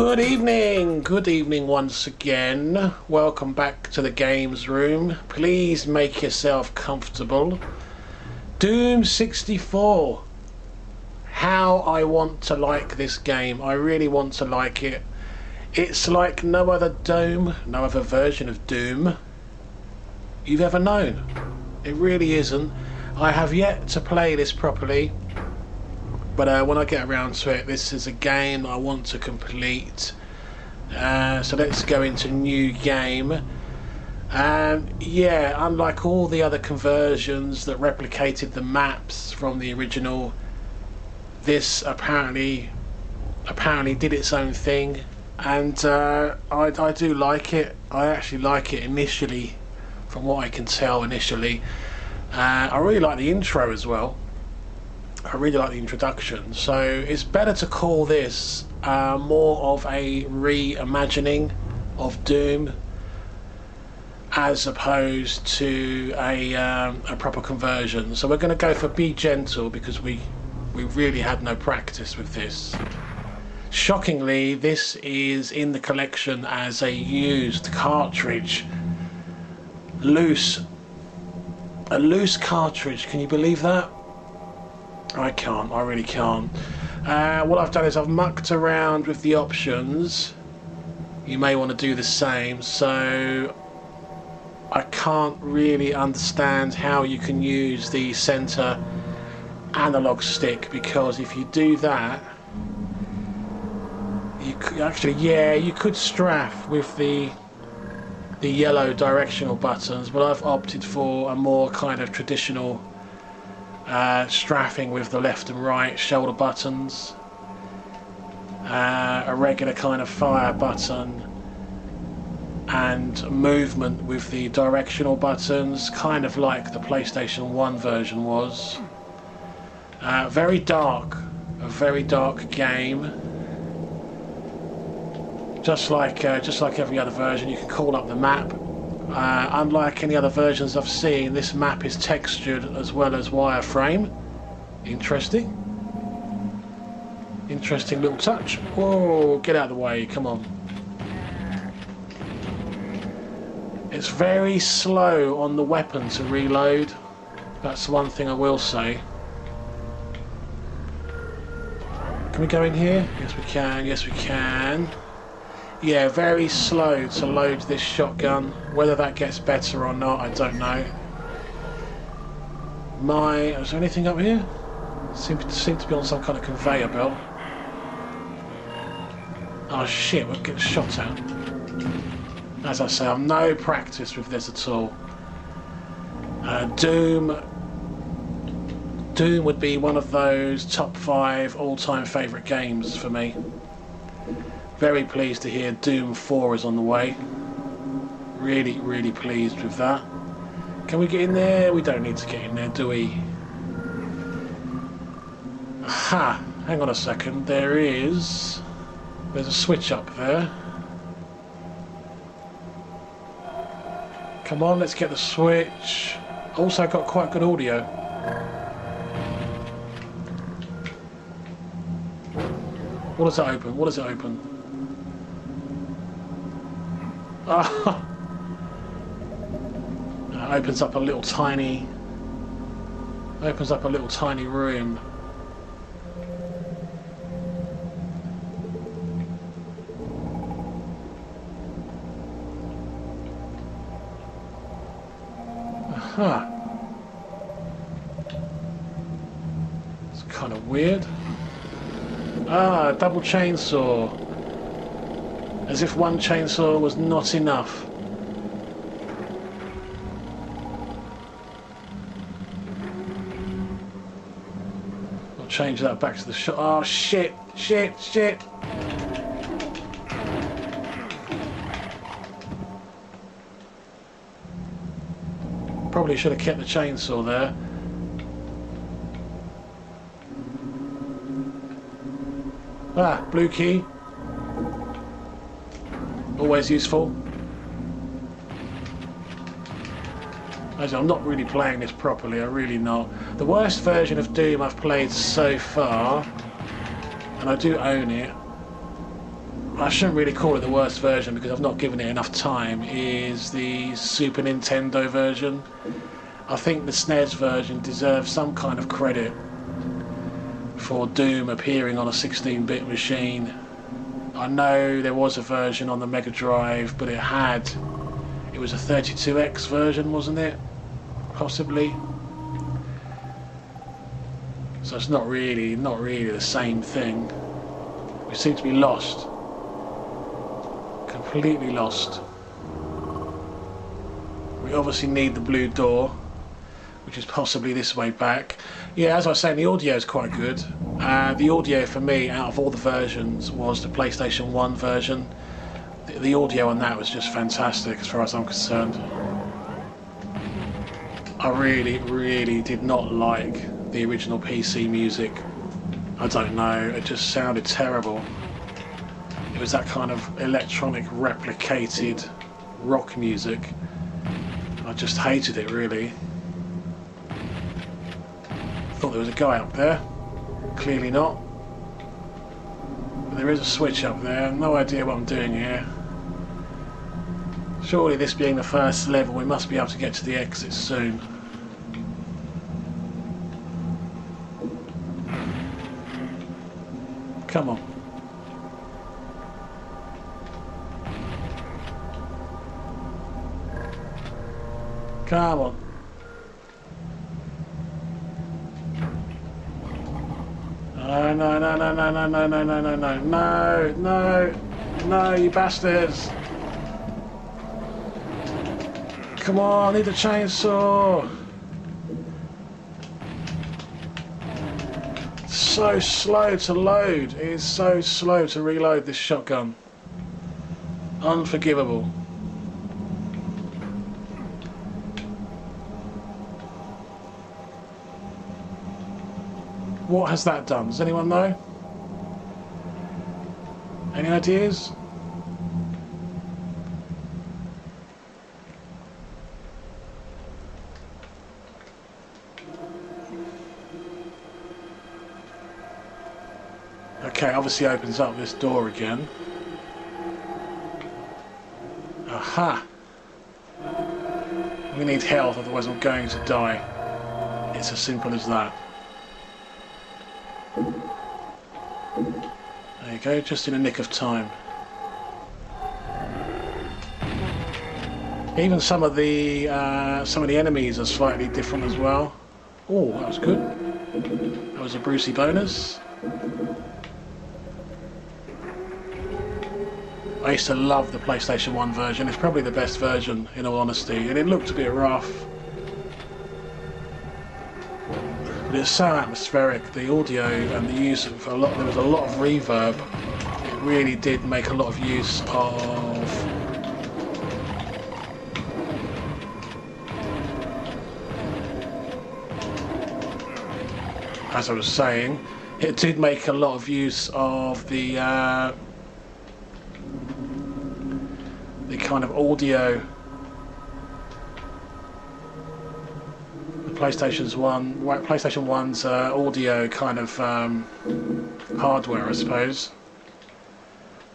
Good evening once again. Welcome back to the games room. Please make yourself comfortable. Doom64. How I want to like this game. I really want to like it. It's like no other Doom, no other version of Doom you've ever known. It really isn't. I have yet to play this properly. But when I get around to it, this is a game I want to complete. So let's go into new game. Yeah, unlike all the other conversions that replicated the maps from the original, this apparently did its own thing, and I do like it. I actually like it initially, from what I can tell initially. I really like the intro as well. I really like the introduction, so it's better to call this more of a reimagining of Doom as opposed to a proper conversion. So we're going to go for Be Gentle because we really had no practice with this. Shockingly, this is in the collection as a used cartridge. A loose cartridge, can you believe that? I can't, I really can't. What I've done is I've mucked around with the options. You may want to do the same. So I can't really understand how you can use the center analog stick, because if you do that, you could actually, yeah, you could strafe with the yellow directional buttons, but I've opted for a more kind of traditional strafing with the left and right shoulder buttons, a regular kind of fire button, and movement with the directional buttons, kind of like the PlayStation 1 version was. Very dark, a very dark game. Just like every other version, you can call up the map. Unlike any other versions I've seen, this map is textured as well as wireframe. Interesting little touch. Whoa, get out of the way, come on. It's very slow on the weapon to reload. That's one thing I will say. Can we go in here? Yes we can, yes we can. Yeah, very slow to load this shotgun. Whether that gets better or not, I don't know. Is there anything up here? Seem to be on some kind of conveyor belt. Oh shit, we're getting shot at. As I say, I've no practice with this at all. Doom would be one of those top 5 all-time favourite games for me. Very pleased to hear Doom 4 is on the way. Really, really pleased with that. Can we get in there? We don't need to get in there, do we? Aha! Hang on a second. There's a switch up there. Come on, let's get the switch. Also got quite good audio. What does it open? What does it open? Opens up a little tiny room. Aha. It's kind of weird. Ah, double chainsaw. As if one chainsaw was not enough. I'll change that back to the shot. Oh shit, shit, shit. Probably should have kept the chainsaw there. Ah, blue key. Always useful. As I'm not really playing this properly, I'm really not. The worst version of Doom I've played so far, and I do own it, I shouldn't really call it the worst version because I've not given it enough time, is the Super Nintendo version. I think the SNES version deserves some kind of credit for Doom appearing on a 16-bit machine. I know there was a version on the Mega Drive, but it was a 32X version, wasn't it? Possibly. So it's not really the same thing. We seem to be lost. Completely lost. We obviously need the blue door, which is possibly this way back. Yeah, as I was saying, the audio is quite good. The audio for me, out of all the versions, was the PlayStation 1 version. The audio on that was just fantastic as far as I'm concerned. I really did not like the original PC music. I don't know, it just sounded terrible. It was that kind of electronic replicated rock music. I just hated it, really. Thought there was a guy up there. Clearly not. But there is a switch up there. No idea what I'm doing here. Surely this being the first level, we must be able to get to the exit soon. Come on. Come on. No, you bastards. Come on, I need a chainsaw. So slow to load. It is so slow to reload this shotgun. Unforgivable. What has that done? Does anyone know? Any ideas? Okay, obviously opens up this door again. Aha! We need health, otherwise I'm going to die. It's as simple as that. There you go, just in a nick of time. Even some of the enemies are slightly different as well. Oh, that was good. That was a Brucey bonus. I used to love the PlayStation 1 version. It's probably the best version, in all honesty, and it looked a bit rough. But it's so atmospheric. The audio and the use of there was a lot of reverb. It really did make a lot of use of as I was saying, it did make a lot of use of the kind of audio. PlayStation 1's audio kind of hardware, I suppose.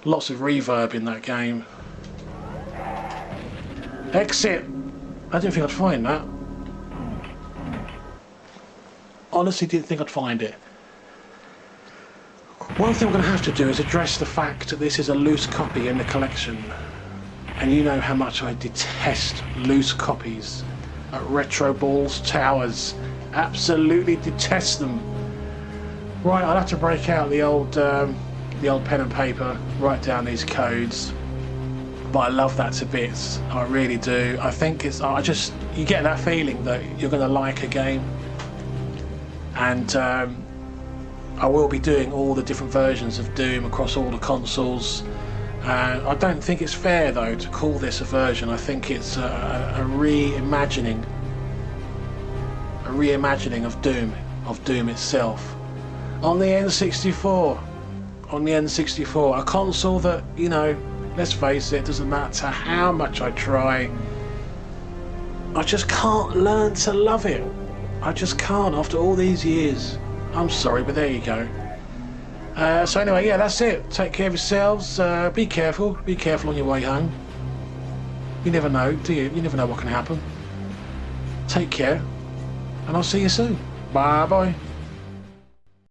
Lots of reverb in that game. Exit! I didn't think I'd find that. Honestly didn't think I'd find it. One thing I'm going to have to do is address the fact that this is a loose copy in the collection. And you know how much I detest loose copies at Retro Balls Towers. Absolutely detest them. Right, I'll have to break out the old pen and paper, write down these codes. But I love that to bits. I really do. I think you get that feeling that you're going to like a game. And I will be doing all the different versions of Doom across all the consoles. I don't think it's fair though to call this a version. I think it's a reimagining of Doom itself on the N64. On the N64, a console that, you know, let's face it, doesn't matter how much I try, I just can't learn to love it. I just can't after all these years. I'm sorry, but there you go. So anyway, yeah, that's it. Take care of yourselves. Be careful on your way home. You never know, do you? You never know what can happen. Take care, and I'll see you soon. Bye bye.